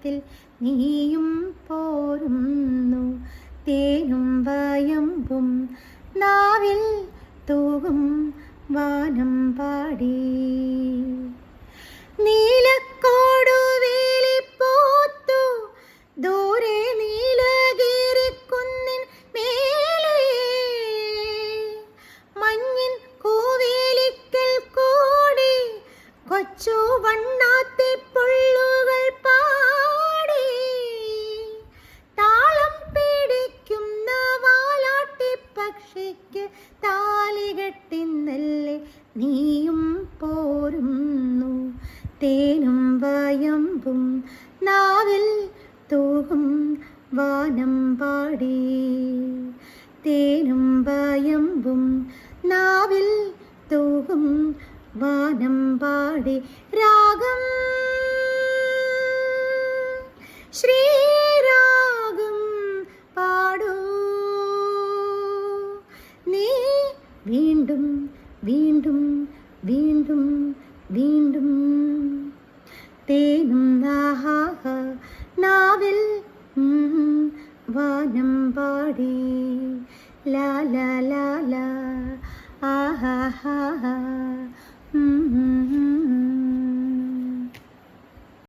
താളത്തിൽ നീയും പോരുന്നു. തേനും വയമ്പും നാവിൽ തൂകും വാനം പാടി. നീലക്കോടു വേലിപ്പോത്തു ദൂരെ നീലഗിരിക്കുന്നിൻ മേലെ. മഞ്ഞിൻ കൂവേലിക്കൽ കൂടി കൊച്ചു വണ്ണാത്തി പുള്ളുകൾ പാടി. താളം പിടിക്കുന്ന വാലാട്ടി പക്ഷിക്ക് താലികെട്ടിന്നല്ലേ നീയും പോരുന്നു. തേനും വയമ്പും നാവിൽ തൂകും വാനം പാടി. തേനും വയമ്പും നാവിൽ തൂകും വാനം പാടി. രാഗം ശ്രീരാഗം പാടൂ നീ വീണ്ടും വീണ്ടും വീണ്ടും വീണ്ടും. തേനും ആഹാഹ നാവിൽ വാനം പാടി. ലാ ലാ ലാ ലാ ആഹാ ഹാ ഹാ.